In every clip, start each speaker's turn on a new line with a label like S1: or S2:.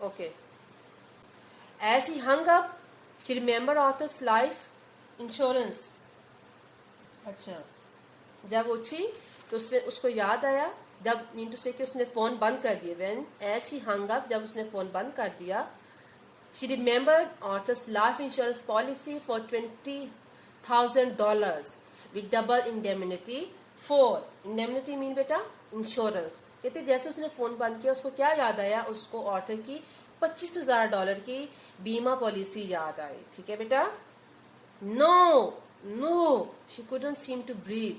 S1: Okay. As he hung up, she remembered Arthur's life insurance. अच्छा, जब उठी तो उसको याद आया, जब मीन टू से कि उसने फोन बंद कर दिया. When as she hung up, जब उसने फोन बंद कर दिया, she remembered Arthur's life insurance policy for $20,000 with double indemnity. For indemnity mean बेटा इंश्योरेंस. कहते जैसे उसने फोन बंद किया उसको क्या याद आया, उसको ऑर्थर की $25,000 की बीमा पॉलिसी याद आई. ठीक है बेटा. No she couldn't seem to breathe.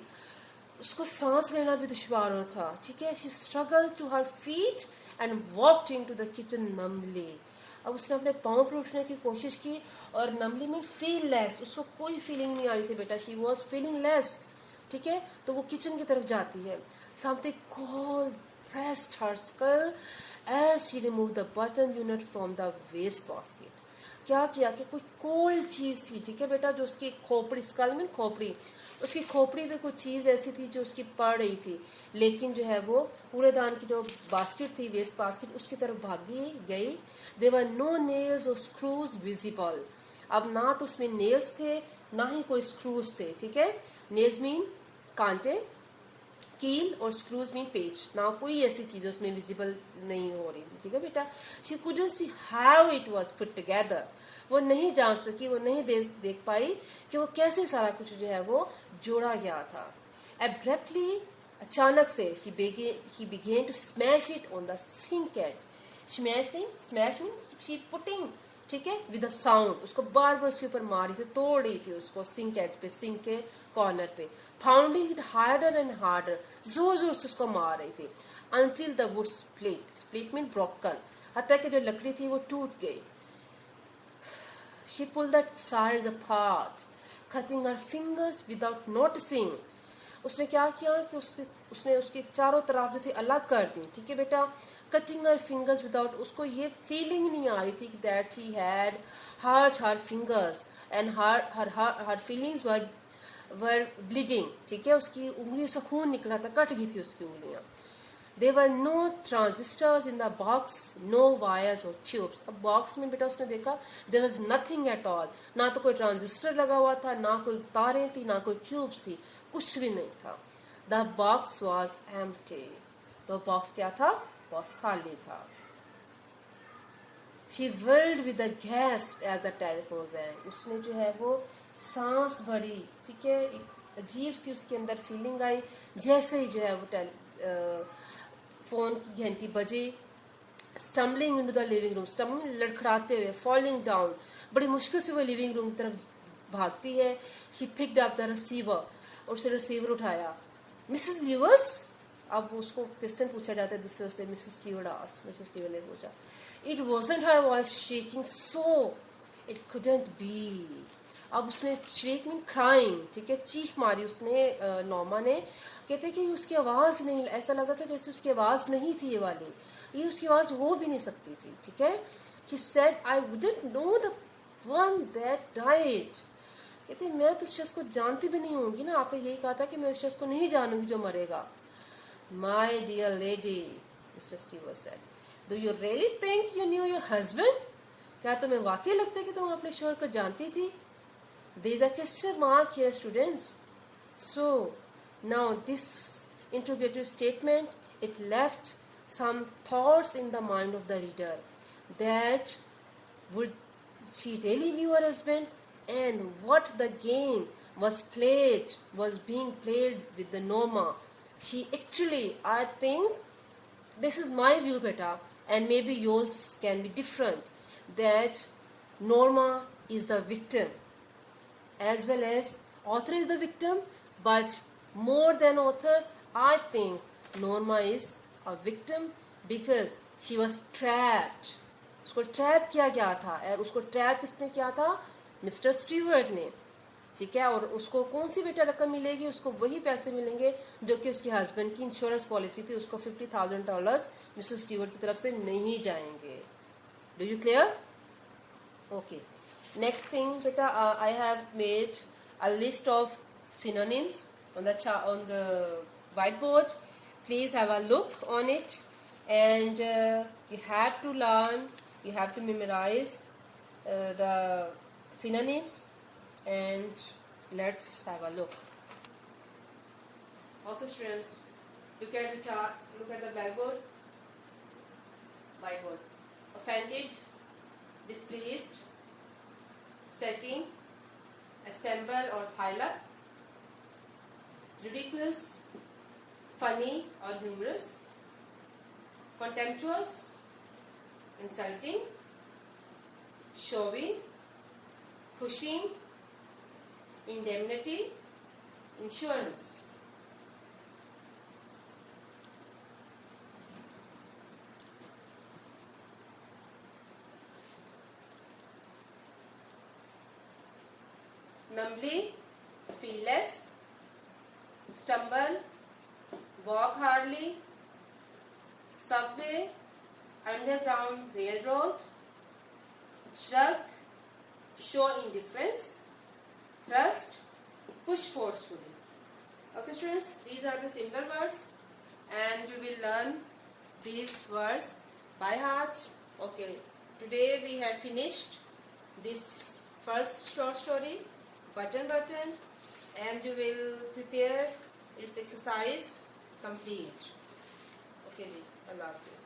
S1: उसको सांस लेना भी दुश्वार हो था. ठीक है. She struggle to her feet and walked into the kitchen numbly. अब उसने अपने पाँव पर उठने की कोशिश की और नम्बली में फील लेस, उसको कोई फीलिंग नहीं आ रही थी बेटा. She was feeling less. ठीक है. तो वो किचन की तरफ जाती है. Something cold pressed her skull as she removed the button unit from the waste basket. क्या किया कि कोई कोल्ड चीज थी. ठीक है बेटा. जो उसकी खोपड़ी, स्कल में खोपड़ी, उसकी खोपड़ी पे कुछ चीज ऐसी थी जो उसकी पड़ रही थी, लेकिन जो है वो कूड़ेदान की जो बास्केट थी, वेस्ट बास्केट, उसकी तरफ भागी गई. There were no nails or screws visible. अब ना तो उसमें नेल्स थे ना ही कोई स्क्रूज थे. ठीक है. नेल्स मीन कांटे, कील, और स्क्रूज मीन पेच. ना कोई ऐसी चीज उसमें विजिबल नहीं हो रही थी. ठीक है बेटा. She couldn't see how it was put together. वो नहीं जान सकी, वो नहीं देख पाई कि वो कैसे सारा कुछ जो है वो जोड़ा गया था. एब्रप्टली, अचानक से, he began to smash it on the sink edge. smashing she putting. ठीक है. With a sound. उसको बार बार उसके ऊपर मारी थी, तोड़ रही थी उसको सिंक एज पे, सिंक के कॉर्नर पे. Founding it harder and harder. जोर जोर से उसको मार रही थी. until the wood split mean broken. हत्या कि जो लकड़ी थी वो टूट गई. She pulled the sides apart, cutting her fingers without noticing. उसने क्या किया कि उसने उसकी चारों तरफ जो थी अलग कर दी. ठीक है बेटा. cutting her fingers without, उसको ये फीलिंग नहीं आ रही थी that she had hurt her fingers and her feelings were bleeding. ठीक है. उसकी उंगलियों से खून निकला था, कट गई थी उसकी उंगलियां. There were no transistors in the box, no wires or tubes. अब बॉक्स में बेटा उसने देखा there was nothing at all. ना तो कोई ट्रांजिस्टर लगा हुआ था, ना कोई तारें थी, ना कोई ट्यूब्स थी, कुछ भी नहीं था. The box was empty. तो बॉक्स क्या था? बॉक्स खाली था. She whirled with a gasp as the telephone rang. उसने जो है वो सांस भरी. ठीक है. एक अजीब सी उसके अंदर फीलिंग आई जैसे ही जो है वो फोन की घंटी बजी. Stumbling into the living room. Stumbling लड़खड़ाते हुए, फॉलिंग डाउन, बड़ी मुश्किल से वो लिविंग रूम की तरफ भागती है. She picked up the receiver. और उसने रिसीवर उठाया. मिसेस ल्यूअस. अब उसको क्वेश्चन पूछा जाता है दूसरे से. मिसेस स्टीवर्ड ने पूछा. It wasn't her voice shaking so it couldn't B. अब उसने शेक मीन क्राइंग. ठीक है. चीख मारी उसने, नॉमा ने. कहते कि उसकी आवाज नहीं, ऐसा लगा था जैसे उसकी आवाज नहीं थी ये वाली, ये उसकी आवाज हो भी नहीं सकती थी. ठीक है. She said, I wouldn't know the one that died. कहते मैं तो उस शख्स को जानती भी नहीं होंगी ना. आपने यही कहा था कि मैं उस शख्स को नहीं जानूंगी जो मरेगा. My dear lady, Mr. Stewart said, do you really think you knew your husband? क्या तुम्हें वाकई लगता है कि तुम अपने शोहर को जानती थी? There is a question mark here, students. So now this interrogatory statement, it left some thoughts in the mind of the reader. That would she really knew her husband, and what the game was being played with the Norma. She actually, I think, this is my view beta, and maybe yours can be different, that Norma is the victim as well as author is the victim, but more than author, I think Norma is a victim because she was trapped. उसको trap किया गया था. और उसको trap किसने किया था? Mister Stewart ने. ठीक है. और उसको कौन सी बेटा रकम मिलेगी? उसको वही पैसे मिलेंगे जो कि उसके हस्बैंड की इंश्योरेंस पॉलिसी थी. उसको $50,000 मिस्टर स्टीवर्ट की तरफ से नहीं जाएंगे. Do you clear? Okay. Next thing, beta, I have made a list of synonyms on the whiteboard. Please have a look on it, and you have to learn You have to memorize the synonyms, and let's have a look. Okay students, look at the chart, look at the blackboard, whiteboard. Offended, displeased, stacking, assemble or pile up, ridiculous, funny or humorous, contemptuous, insulting, showy, pushing, indemnity, insurance. Numbly, feel less, stumble, walk hardly, subway, underground railroad, shrug, show indifference, thrust, push forcefully. Okay students, these are the simple words and you will learn these words by heart. Okay, today we have finished this first short story, button, and you will prepare its exercise complete. Okay ji, Allah Hafiz.